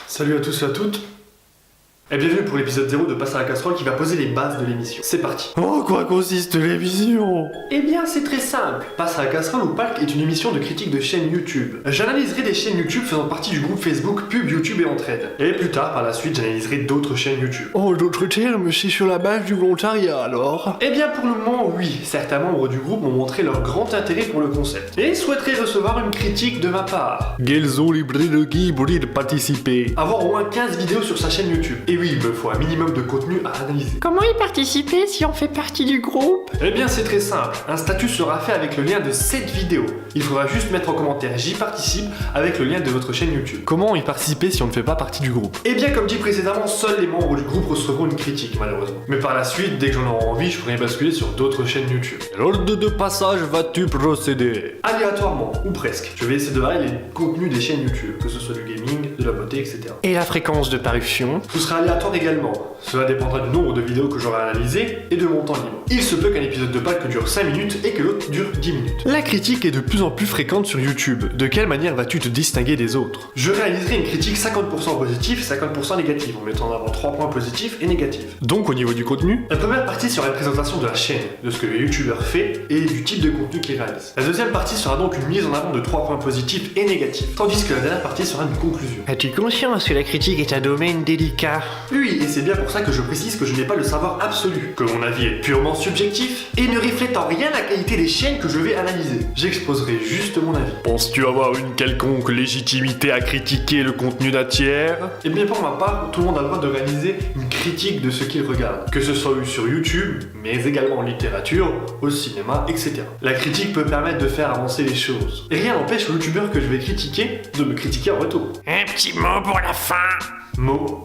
Salut à tous et à toutes, et bienvenue pour l'épisode 0 de Passe à la casserole qui va poser les bases de l'émission. C'est parti. En quoi consiste l'émission? Eh bien c'est très simple. Passe à la casserole ou PALC est une émission de critique de chaînes YouTube. J'analyserai des chaînes YouTube faisant partie du groupe Facebook Pub YouTube et Entraide. Et plus tard, par la suite, j'analyserai d'autres chaînes YouTube. En d'autres termes, c'est sur la base du volontariat alors? Eh bien pour le moment oui, certains membres du groupe m'ont montré leur grand intérêt pour le concept et souhaiteraient recevoir une critique de ma part. Quelles ont les qui pour y participer? Avoir au moins 15 vidéos sur sa chaîne YouTube. Et oui, il me faut un minimum de contenu à analyser. Comment y participer si on fait partie du groupe? Eh bien c'est très simple, un statut sera fait avec le lien de cette vidéo. Il faudra juste mettre en commentaire j'y participe avec le lien de votre chaîne YouTube. Comment y participer si on ne fait pas partie du groupe? Eh bien comme dit précédemment, seuls les membres du groupe recevront une critique malheureusement. Mais par la suite, dès que j'en aurai envie, je pourrai basculer sur d'autres chaînes YouTube. L'ordre de passage vas-tu procéder? Aléatoirement, ou presque. Je vais essayer de varier les contenus des chaînes YouTube, que ce soit du gaming, de la beauté, etc. Et la fréquence de parution? Tout sera aléatoire également. Cela dépendra du nombre de vidéos que j'aurai analysées et de mon temps libre. Il se peut qu'un épisode de PALC dure 5 minutes et que l'autre dure 10 minutes. La critique est de plus en plus fréquente sur YouTube. De quelle manière vas-tu te distinguer des autres? Je réaliserai une critique 50% positive, 50% négative, en mettant en avant 3 points positifs et négatifs. Donc au niveau du contenu? La première partie sera une présentation de la chaîne, de ce que le youtubeur fait et du type de contenu qu'il réalise. La deuxième partie sera donc une mise en avant de 3 points positifs et négatifs, tandis que la dernière partie sera une conclusion. As-tu conscience que la critique est un domaine délicat? Oui, et c'est bien pour ça que je précise que je n'ai pas le savoir absolu, que mon avis est purement subjectif et ne reflète en rien la qualité des chaînes que je vais analyser. J'exposerai juste mon avis. Penses-tu avoir une quelconque légitimité à critiquer le contenu d'un tiers? Et bien pour ma part, tout le monde a le droit de réaliser une critique de ce qu'il regarde, que ce soit sur YouTube, mais également en littérature, au cinéma, etc. La critique peut permettre de faire avancer les choses. Et rien n'empêche le youtubeur que je vais critiquer de me critiquer en retour. Un petit mot pour la fin. Mot.